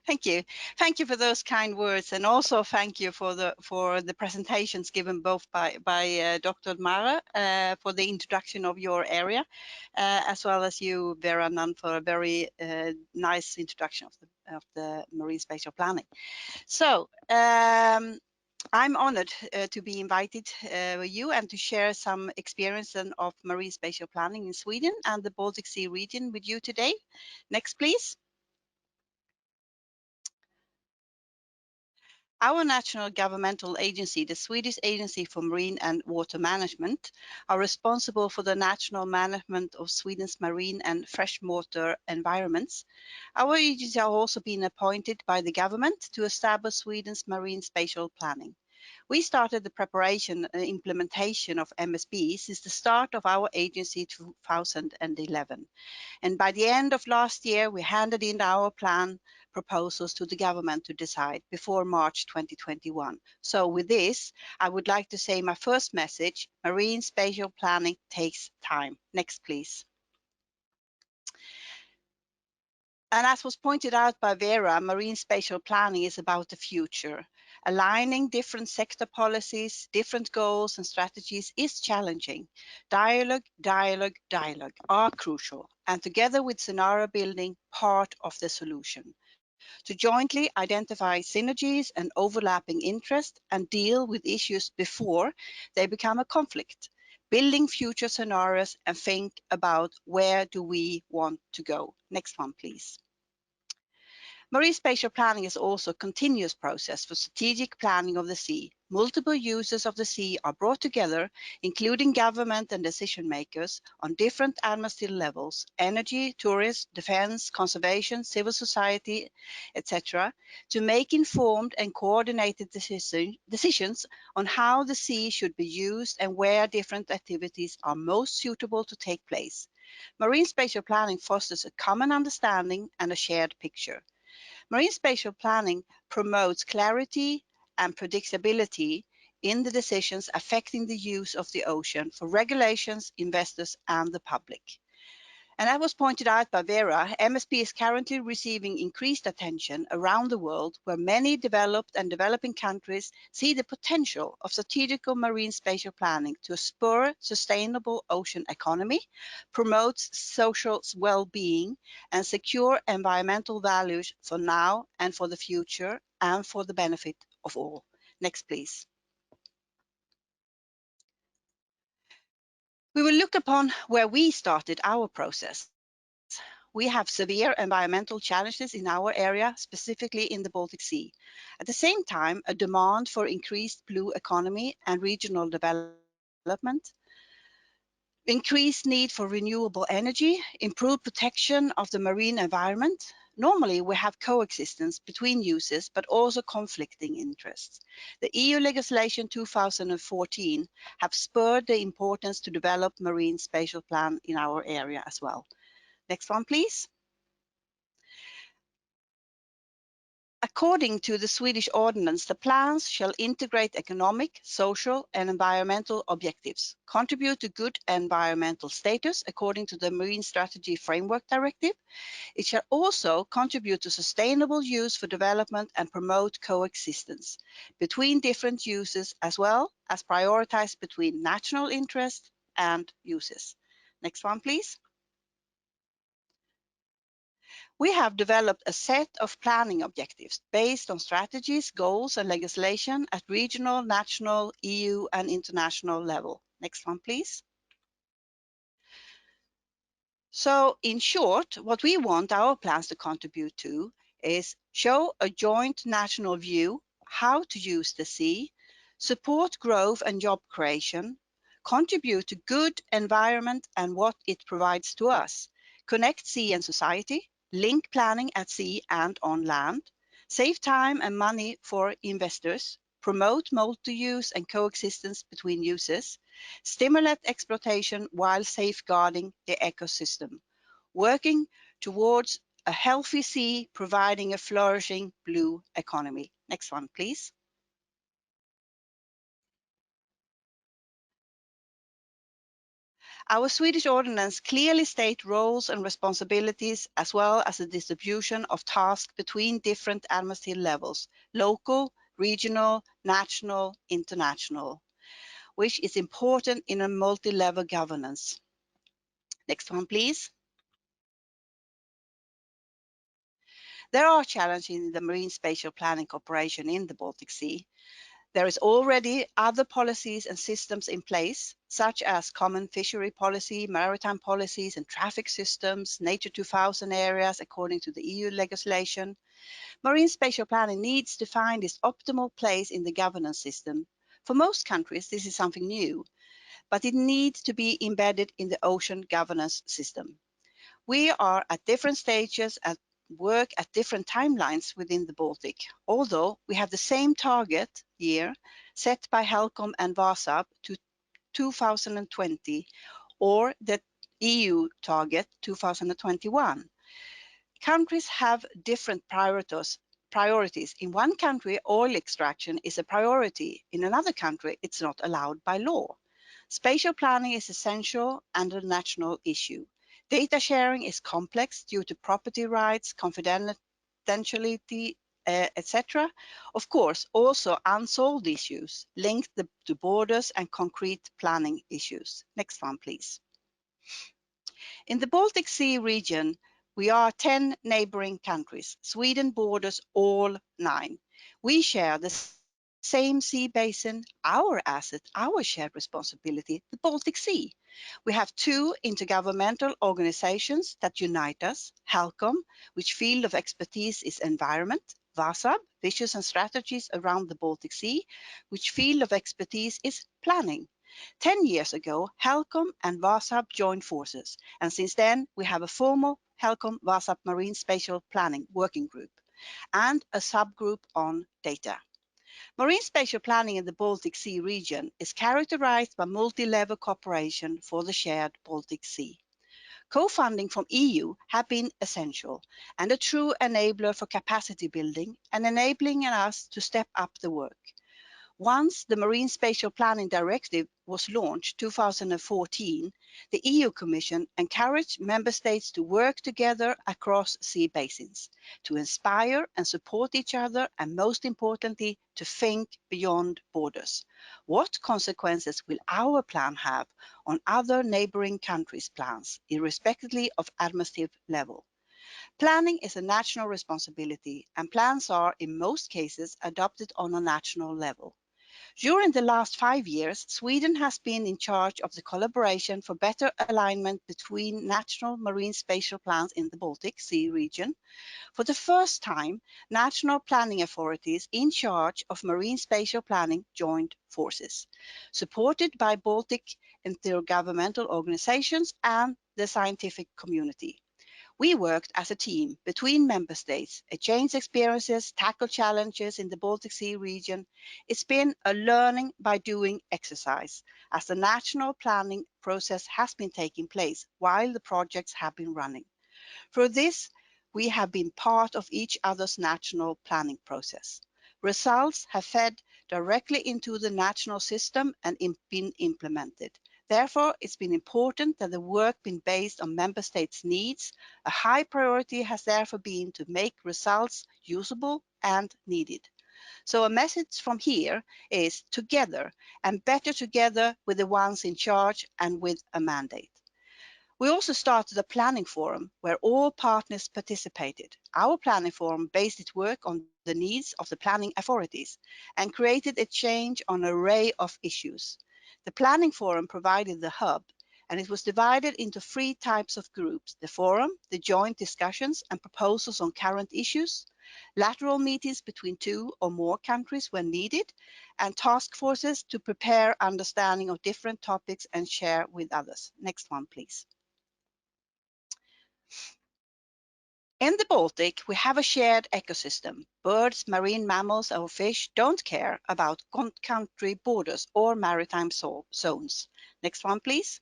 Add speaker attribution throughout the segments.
Speaker 1: Thank you. Thank you for those kind words, and also thank you for the presentations given both by Dr. Mara for the introduction of your area, as well as you, Vera Nunn, for a very nice introduction of the marine spatial planning. So I'm honored to be invited with you and to share some experience of marine spatial planning in Sweden and the Baltic Sea region with you today. Next, please. Our national governmental agency, the Swedish Agency for Marine and Water Management, are responsible for the national management of Sweden's marine and freshwater environments. Our agency has also been appointed by the government to establish Sweden's marine spatial planning. We started the preparation and implementation of MSP since the start of our agency 2011. And by the end of last year, we handed in our plan proposals to the government to decide before March 2021. So with this, I would like to say my first message: marine spatial planning takes time. Next, please. And as was pointed out by Vera, marine spatial planning is about the future. Aligning different sector policies, different goals and strategies is challenging. Dialogue are crucial, and together with scenario building, part of the solution. To jointly identify synergies and overlapping interests and deal with issues before they become a conflict. Building future scenarios and think about where do we want to go. Next one, please. Marine spatial planning is also a continuous process for strategic planning of the sea. Multiple users of the sea are brought together, including government and decision makers, on different administrative levels: energy, tourism, defense, conservation, civil society, etc., to make informed and coordinated decisions on how the sea should be used and where different activities are most suitable to take place. Marine spatial planning fosters a common understanding and a shared picture. Marine spatial planning promotes clarity and predictability in the decisions affecting the use of the ocean for regulations, investors, and the public. And as was pointed out by Vera, MSP is currently receiving increased attention around the world, where many developed and developing countries see the potential of strategical marine spatial planning to spur sustainable ocean economy, promote social well-being, and secure environmental values for now and for the future, and for the benefit of all. Next, please. We will look upon where we started our process. We have severe environmental challenges in our area, specifically in the Baltic Sea. At the same time, a demand for increased blue economy and regional development, increased need for renewable energy, improved protection of the marine environment. Normally, we have coexistence between uses, but also conflicting interests. The EU legislation 2014 have spurred the importance to develop marine spatial plan in our area as well. Next one, please. According to the Swedish ordinance, the plans shall integrate economic, social, and environmental objectives, contribute to good environmental status according to the Marine Strategy Framework Directive. It shall also contribute to sustainable use for development and promote coexistence between different uses, as well as prioritize between national interest and uses. Next one, please. We have developed a set of planning objectives based on strategies, goals, and legislation at regional, national, EU, and international level. Next one, please. So in short, what we want our plans to contribute to is show a joint national view, how to use the sea, support growth and job creation, contribute to good environment and what it provides to us, connect sea and society, link planning at sea and on land, save time and money for investors, promote multi-use and coexistence between uses, stimulate exploitation while safeguarding the ecosystem, working towards a healthy sea, providing a flourishing blue economy. Next one, please. Our Swedish ordinance clearly state roles and responsibilities as well as the distribution of tasks between different administrative levels, local, regional, national, international, which is important in a multi-level governance. Next one, please. There are challenges in the marine spatial planning cooperation in the Baltic Sea. There is already other policies and systems in place, such as common fishery policy, maritime policies and traffic systems, Nature 2000 areas according to the EU legislation. Marine spatial planning needs to find its optimal place in the governance system. For most countries, this is something new, but it needs to be embedded in the ocean governance system. We are at different stages at work at different timelines within the Baltic, although we have the same target year set by HELCOM and VASAB to 2020 or the EU target 2021. Countries have different priorities. In one country, oil extraction is a priority. In another country, it's not allowed by law. Spatial planning is essential and a national issue. Data sharing is complex due to property rights, confidentiality, etc. Of course, also unsolved issues linked to borders and concrete planning issues. Next one, please. In the Baltic Sea region, we are 10 neighboring countries. Sweden borders all 9. We share the same sea basin, our asset, our shared responsibility, the Baltic Sea. We have 2 intergovernmental organizations that unite us, HELCOM, which field of expertise is environment, VASAB, visions and strategies around the Baltic Sea, which field of expertise is planning. 10 years ago, HELCOM and VASAB joined forces, and since then we have a formal HELCOM-VASAB Marine Spatial Planning Working Group and a subgroup on data. Marine spatial planning in the Baltic Sea region is characterized by multi-level cooperation for the shared Baltic Sea. Co-funding from EU have been essential and a true enabler for capacity building and enabling us to step up the work. Once the Marine Spatial Planning Directive was launched 2014, the EU Commission encouraged member states to work together across sea basins, to inspire and support each other, and most importantly, to think beyond borders. What consequences will our plan have on other neighboring countries' plans, irrespectively of administrative level? Planning is a national responsibility, and plans are, in most cases, adopted on a national level. During the last 5 years, Sweden has been in charge of the collaboration for better alignment between national marine spatial plans in the Baltic Sea region. For the first time, national planning authorities in charge of marine spatial planning joined forces, supported by Baltic intergovernmental organizations and the scientific community. We worked as a team between member states, exchanged experiences, tackled challenges in the Baltic Sea region. It's been a learning by doing exercise, as the national planning process has been taking place while the projects have been running. Through this, we have been part of each other's national planning process. Results have fed directly into the national system and been implemented. Therefore, it's been important that the work been based on member states' needs. A high priority has therefore been to make results usable and needed. So a message from here is together and better together with the ones in charge and with a mandate. We also started a planning forum where all partners participated. Our planning forum based its work on the needs of the planning authorities and created a change on an array of issues. The planning forum provided the hub, and it was divided into 3 types of groups: the forum, the joint discussions and proposals on current issues, lateral meetings between 2 or more countries when needed, and task forces to prepare understanding of different topics and share with others. Next one, please. In the Baltic, we have a shared ecosystem. Birds, marine mammals, or fish don't care about country borders or maritime zones. Next one, please.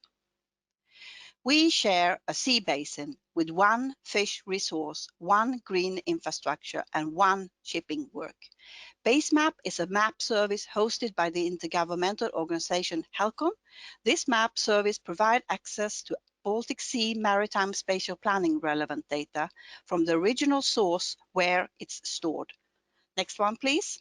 Speaker 1: We share a sea basin with one fish resource, one green infrastructure, and one shipping work. BaseMap is a map service hosted by the intergovernmental organization HELCOM. This map service provides access to Baltic Sea maritime spatial planning relevant data from the original source where it's stored. Next one, please.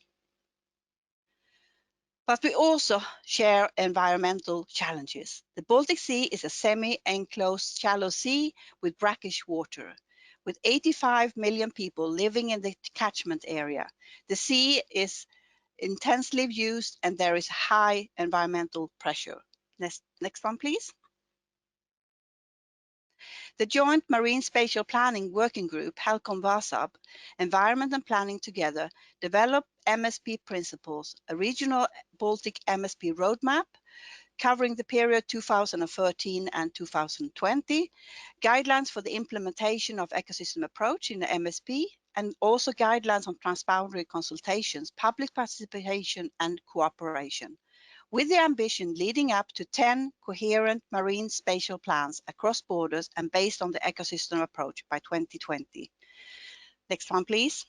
Speaker 1: But we also share environmental challenges. The Baltic Sea is a semi-enclosed shallow sea with brackish water. With 85 million people living in the catchment area, the sea is intensely used and there is high environmental pressure. Next one, please. The Joint Marine Spatial Planning Working Group, HELCOM-WASAB, Environment and Planning Together, developed MSP principles, a regional Baltic MSP roadmap covering the period 2013 and 2020, guidelines for the implementation of ecosystem approach in the MSP, and also guidelines on transboundary consultations, public participation, and cooperation, with the ambition leading up to 10 coherent marine spatial plans across borders and based on the ecosystem approach by 2020. Next one, please.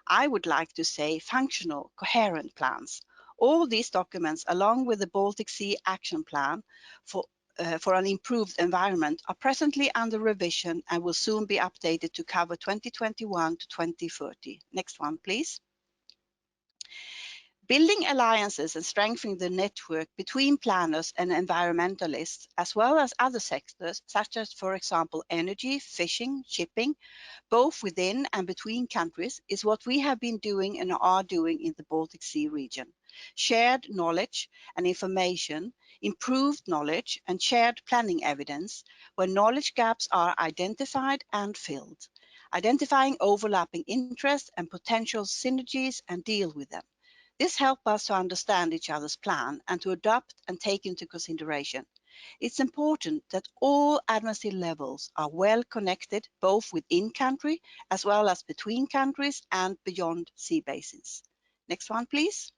Speaker 1: I would like to say functional, coherent plans. All these documents, along with the Baltic Sea Action Plan for an improved environment, are presently under revision and will soon be updated to cover 2021 to 2030. Next one, please. Building alliances and strengthening the network between planners and environmentalists, as well as other sectors, such as, for example, energy, fishing, shipping, both within and between countries, is what we have been doing and are doing in the Baltic Sea region. Shared knowledge and information, improved knowledge and shared planning evidence, where knowledge gaps are identified and filled, identifying overlapping interests and potential synergies and deal with them. This helps us to understand each other's plan and to adapt and take into consideration. It's important that all administrative levels are well connected, both within country as well as between countries and beyond sea basins. Next one, please.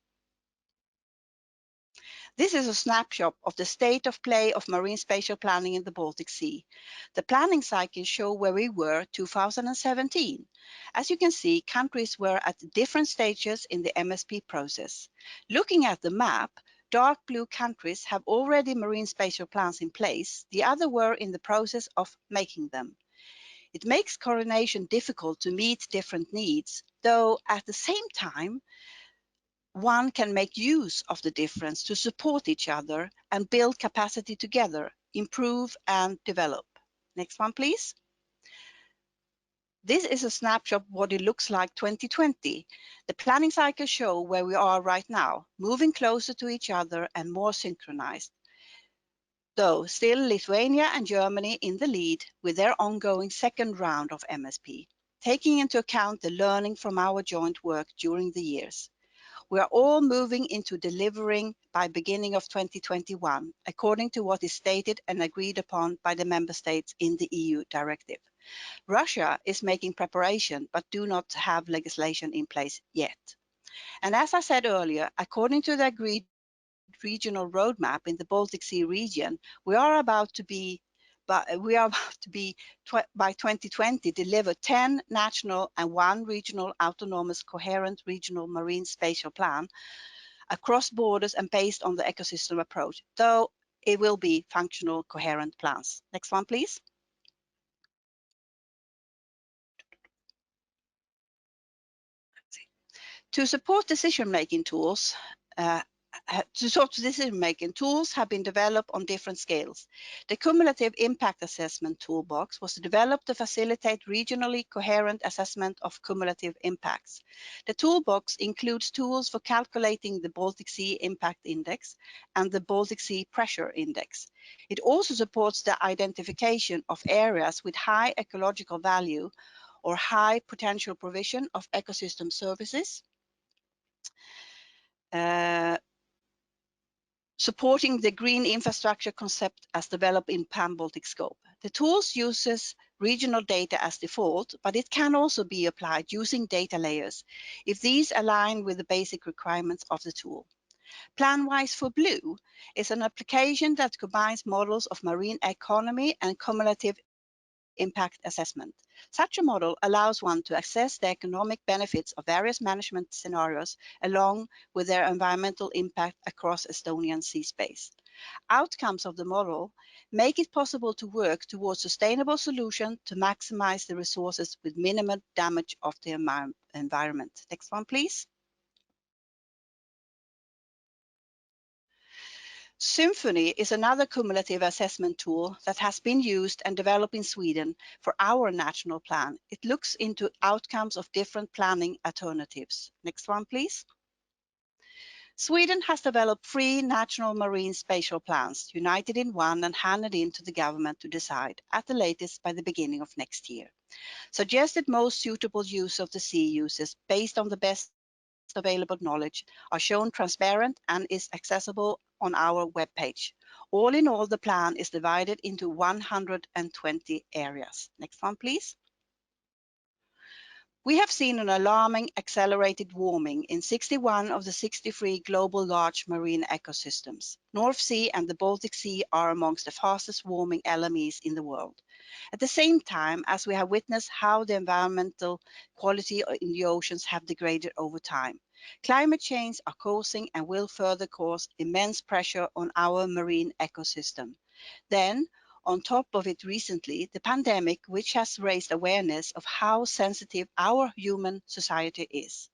Speaker 1: This is a snapshot of the state of play of marine spatial planning in the Baltic Sea. The planning cycles show where we were 2017. As you can see, countries were at different stages in the MSP process. Looking at the map, dark blue countries have already marine spatial plans in place. The other were in the process of making them. It makes coordination difficult to meet different needs, though at the same time, one can make use of the difference to support each other and build capacity together, improve and develop. Next one, please. This is a snapshot of what it looks like 2020. The planning cycles show where we are right now, moving closer to each other and more synchronized. Though still Lithuania and Germany in the lead with their ongoing second round of MSP, taking into account the learning from our joint work during the years. We are all moving into delivering by beginning of 2021, according to what is stated and agreed upon by the member states in the EU directive. Russia is making preparation, but do not have legislation in place yet. And as I said earlier, according to the agreed regional roadmap in the Baltic Sea region, we are about to be by 2020 deliver 10 national and 1 regional autonomous coherent regional marine spatial plan across borders and based on the ecosystem approach, though it will be functional coherent plans. Next one, please. To support decision-making tools, tools have been developed on different scales. The Cumulative Impact Assessment Toolbox was developed to facilitate regionally coherent assessment of cumulative impacts. The toolbox includes tools for calculating the Baltic Sea Impact Index and the Baltic Sea Pressure Index. It also supports the identification of areas with high ecological value or high potential provision of ecosystem services. Supporting the green infrastructure concept as developed in Pan-Baltic scope. The tools uses regional data as default, but it can also be applied using data layers if these align with the basic requirements of the tool. PlanWise for Blue is an application that combines models of marine economy and cumulative impact assessment. Such a model allows one to assess the economic benefits of various management scenarios along with their environmental impact across Estonian sea space. Outcomes of the model make it possible to work towards sustainable solutions to maximize the resources with minimal damage of the environment. Next one, please. Symphony is another cumulative assessment tool that has been used and developed in Sweden for our national plan. It looks into outcomes of different planning alternatives. Next one, please. Sweden has developed 3 national marine spatial plans, united in one and handed in to the government to decide, at the latest by the beginning of next year. Suggested most suitable use of the sea uses based on the best available knowledge are shown transparent and is accessible on our webpage. All in all, the plan is divided into 120 areas. Next one, please. We have seen an alarming accelerated warming in 61 of the 63 global large marine ecosystems. North Sea and the Baltic Sea are amongst the fastest warming LMEs in the world. At the same time, as we have witnessed how the environmental quality in the oceans have degraded over time, climate change are causing and will further cause immense pressure on our marine ecosystem. Then, on top of it recently, the pandemic, which has raised awareness of how sensitive our human society is.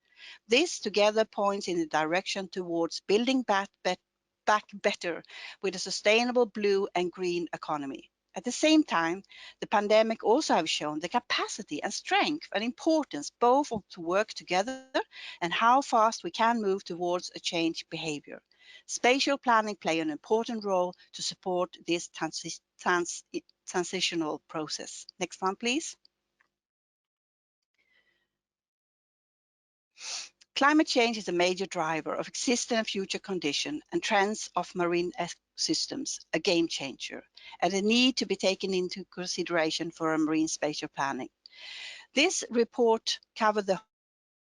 Speaker 1: This together points in the direction towards building back better with a sustainable blue and green economy. At the same time, the pandemic also has shown the capacity and strength and importance both of to work together and how fast we can move towards a changed behavior. Spatial planning play an important role to support this transitional process. Next one, please. Climate change is a major driver of existing and future conditions and trends of marine systems, a game changer, and a need to be taken into consideration for a marine spatial planning. This report covered the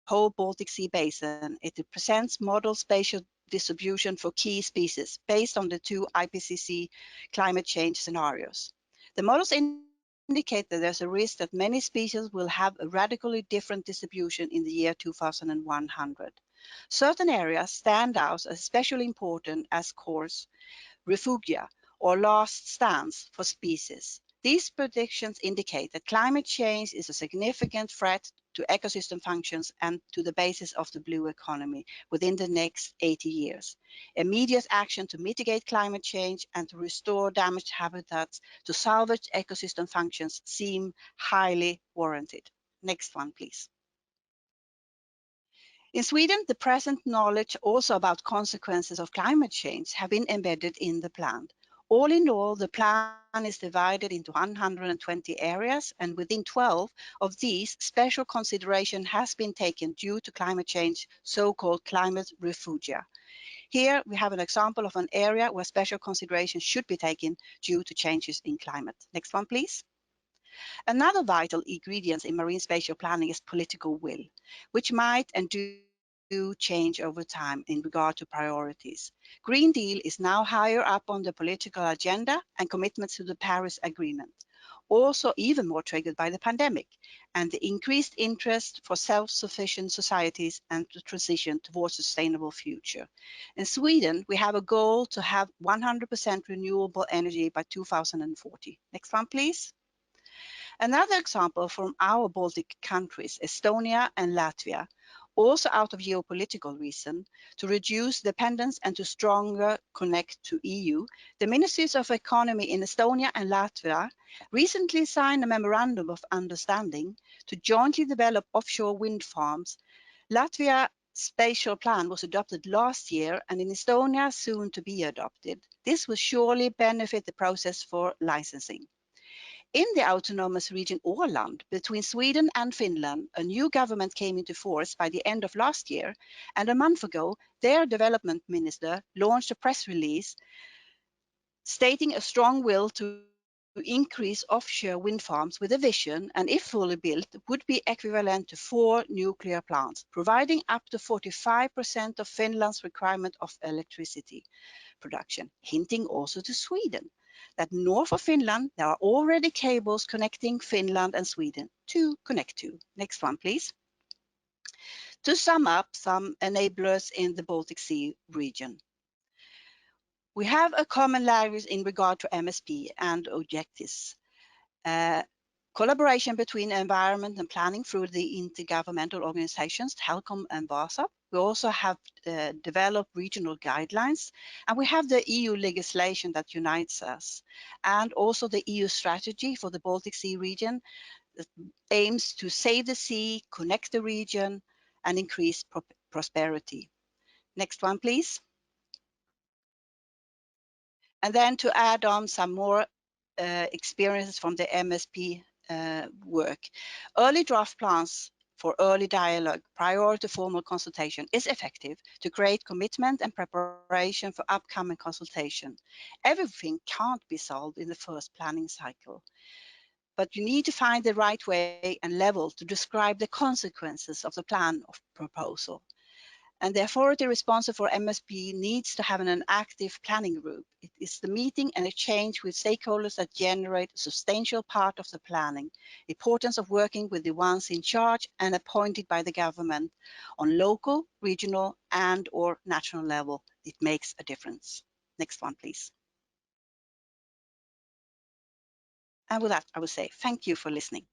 Speaker 1: whole Baltic Sea basin. It presents model spatial distribution for key species based on the 2 IPCC climate change scenarios. The models indicate that there's a risk that many species will have a radically different distribution in the year 2100. Certain areas stand out as especially important as cores, Refugia, or last stands for species. These predictions indicate that climate change is a significant threat to ecosystem functions and to the basis of the blue economy within the next 80 years. Immediate action to mitigate climate change and to restore damaged habitats to salvage ecosystem functions seem highly warranted. Next one, please. In Sweden, the present knowledge also about consequences of climate change have been embedded in the plan. All in all, the plan is divided into 120 areas, and within 12 of these, special consideration has been taken due to climate change, so-called climate refugia. Here we have an example of an area where special consideration should be taken due to changes in climate. Next one, please. Another vital ingredient in marine spatial planning is political will, which might and do change over time in regard to priorities. Green Deal is now higher up on the political agenda and commitments to the Paris Agreement, also even more triggered by the pandemic and the increased interest for self-sufficient societies and the transition towards a sustainable future. In Sweden, we have a goal to have 100% renewable energy by 2040. Next one, please. Another example from our Baltic countries, Estonia and Latvia, also out of geopolitical reason, to reduce dependence and to stronger connect to EU, the Ministries of Economy in Estonia and Latvia recently signed a memorandum of understanding to jointly develop offshore wind farms. Latvia's spatial plan was adopted last year and in Estonia soon to be adopted. This will surely benefit the process for licensing. In the autonomous region Åland, between Sweden and Finland, a new government came into force by the end of last year, and a month ago, their development minister launched a press release stating a strong will to invest increase offshore wind farms with a vision, and if fully built, would be equivalent to 4 nuclear plants, providing up to 45% of Finland's requirement of electricity production, hinting also to Sweden that north of Finland, there are already cables connecting Finland and Sweden to connect to. Next one, please. To sum up some enablers in the Baltic Sea region. We have a common language in regard to MSP and objectives. Collaboration between environment and planning through the intergovernmental organizations, Telkom and VASA. We also have developed regional guidelines, and we have the EU legislation that unites us, and also the EU strategy for the Baltic Sea region that aims to save the sea, connect the region, and increase prosperity. Next one, please. And then to add on some more experiences from the MSP work. Early draft plans for early dialogue prior to formal consultation is effective to create commitment and preparation for upcoming consultation. Everything can't be solved in the first planning cycle, but you need to find the right way and level to describe the consequences of the plan of proposal. And the authority responsible for MSP needs to have an active planning group. It is the meeting and exchange with stakeholders that generate a substantial part of the planning. The importance of working with the ones in charge and appointed by the government on local, regional, and/or national level. It makes a difference. Next one, please. And with that, I will say thank you for listening.